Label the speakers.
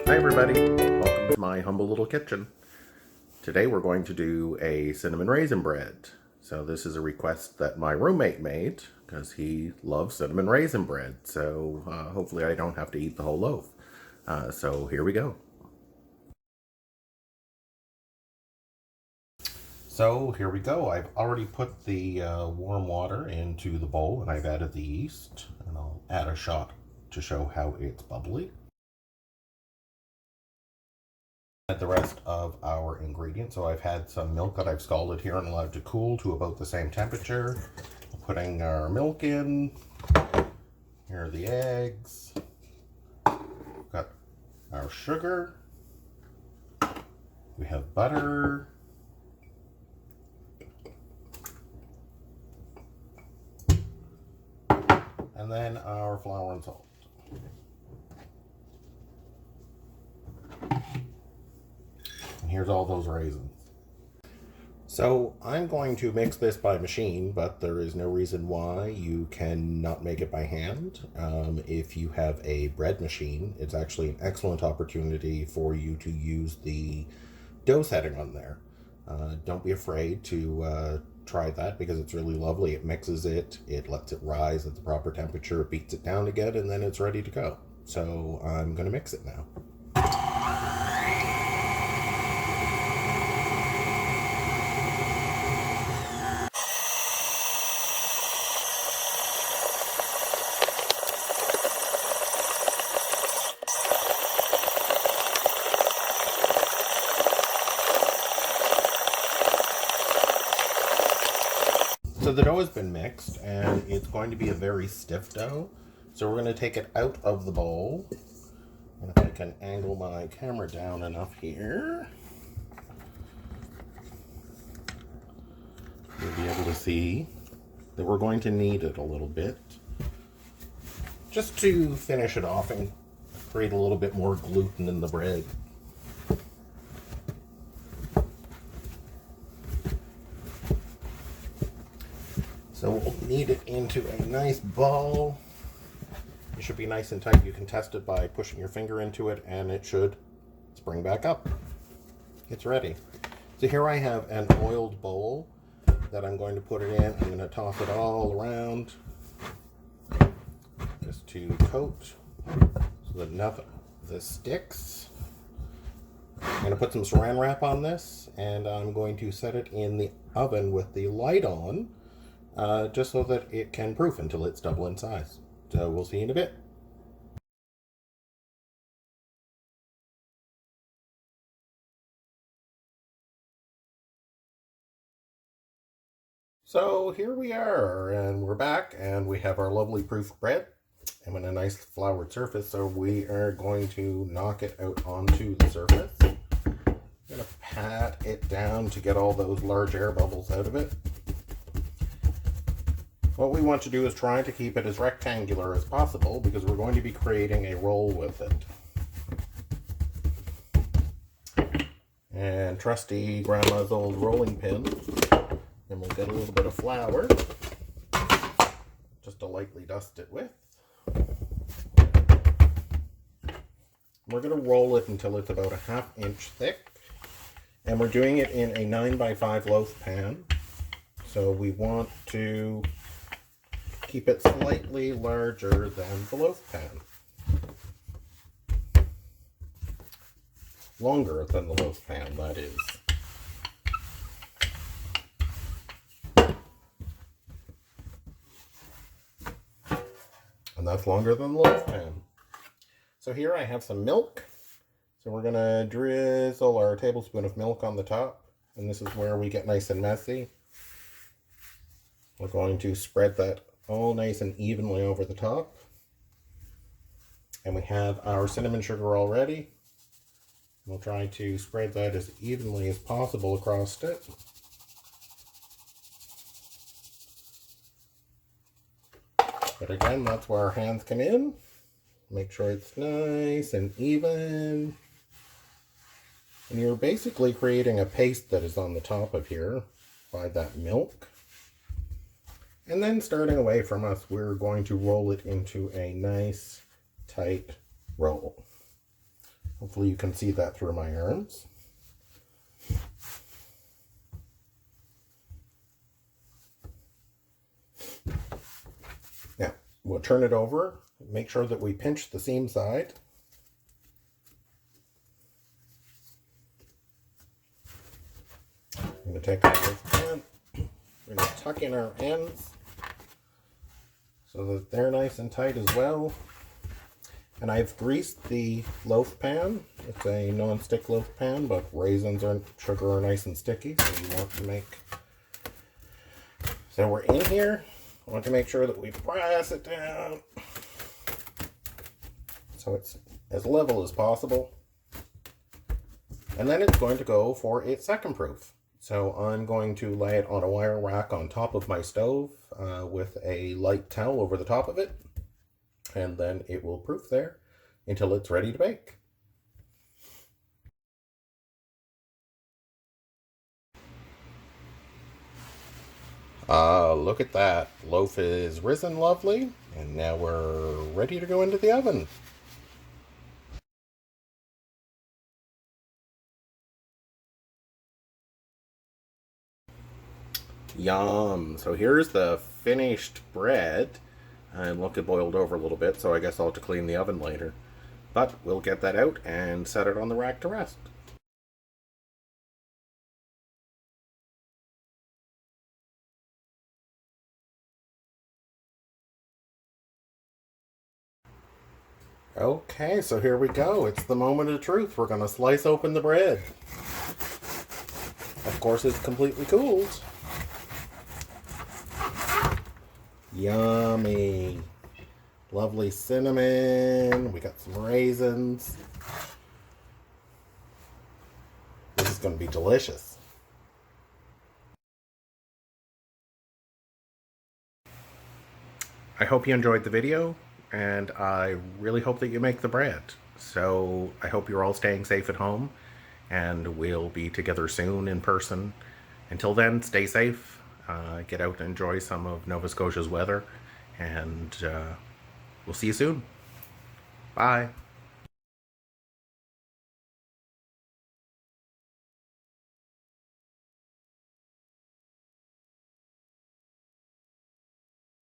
Speaker 1: Hi everybody, welcome to my humble little kitchen. Today we're going to do a cinnamon raisin bread. So this is a request that my roommate made because he loves cinnamon raisin bread. So hopefully I don't have to eat the whole loaf. So here we go. So here we go. I've already put the warm water into the bowl and I've added the yeast. And I'll add a shot to show how it's bubbly. Add the rest of our ingredients. So I've had some milk that I've scalded here and allowed to cool to about the same temperature. Putting our milk in. Here are the eggs. We've got our sugar. We have butter. And then our flour and salt. And here's all those raisins. So I'm going to mix this by machine, but there is no reason why you cannot make it by hand. If you have a bread machine, it's actually an excellent opportunity for you to use the dough setting on there. Don't be afraid to try that because it's really lovely. It mixes it, it lets it rise at the proper temperature, it beats it down again, and then it's ready to go. So I'm going to mix it now. So the dough has been mixed and it's going to be a very stiff dough. So we're going to take it out of the bowl. And if I can angle my camera down enough here, you'll be able to see that we're going to knead it a little bit just to finish it off and create a little bit more gluten in the bread. So we'll knead it into a nice ball. It should be nice and tight. You can test it by pushing your finger into it and it should spring back up. It's ready. So here I have an oiled bowl that I'm going to put it in. I'm going to toss it all around just to coat so that nothing this sticks. I'm going to put some saran wrap on this and I'm going to set it in the oven with the light on. Just so that it can proof until it's double in size. So we'll see you in a bit. So here we are, and we're back, and we have our lovely proof bread and with a nice floured surface. So we are going to knock it out onto the surface. I'm going to pat it down to get all those large air bubbles out of it. What we want to do is try to keep it as rectangular as possible because we're going to be creating a roll with it. And trusty grandma's old rolling pin. And we'll get a little bit of flour just to lightly dust it with. We're going to roll it until it's about a ½ inch thick. And we're doing it in a 9x5 loaf pan. So we want to keep it slightly larger than the loaf pan. Longer than the loaf pan, that is. And that's longer than the loaf pan. So here I have some milk. So we're going to drizzle our tablespoon of milk on the top. And this is where we get nice and messy. We're going to spread that all nice and evenly over the top. And we have our cinnamon sugar already. We'll try to spread that as evenly as possible across it. But again, that's where our hands come in. Make sure it's nice and even. And you're basically creating a paste that is on the top of here by that milk. And then starting away from us, we're going to roll it into a nice, tight roll. Hopefully you can see that through my arms. Now, we'll turn it over. Make sure that we pinch the seam side. I'm going to take off this pan. We're going to tuck in our ends so that they're nice and tight as well. And I've greased the loaf pan. It's a non-stick loaf pan, but raisins and sugar are nice and sticky, so you want to make... So we're in here. I want to make sure that we press it down so it's as level as possible. And then it's going to go for its second proof. So I'm going to lay it on a wire rack on top of my stove with a light towel over the top of it. And then it will proof there until it's ready to bake. Look at that. Loaf is risen lovely, and now we're ready to go into the oven. Yum. So here's the finished bread. And look, it boiled over a little bit, so I guess I'll have to clean the oven later. But we'll get that out and set it on the rack to rest. Okay, so here we go. It's the moment of truth. We're going to slice open the bread. Of course, it's completely cooled. Yummy. Lovely cinnamon. We got some raisins. This is going to be delicious. I hope you enjoyed the video, and I really hope that you make the bread. So I hope you're all staying safe at home, and we'll be together soon in person. Until then, stay safe, get out and enjoy some of Nova Scotia's weather, and we'll see you soon. Bye.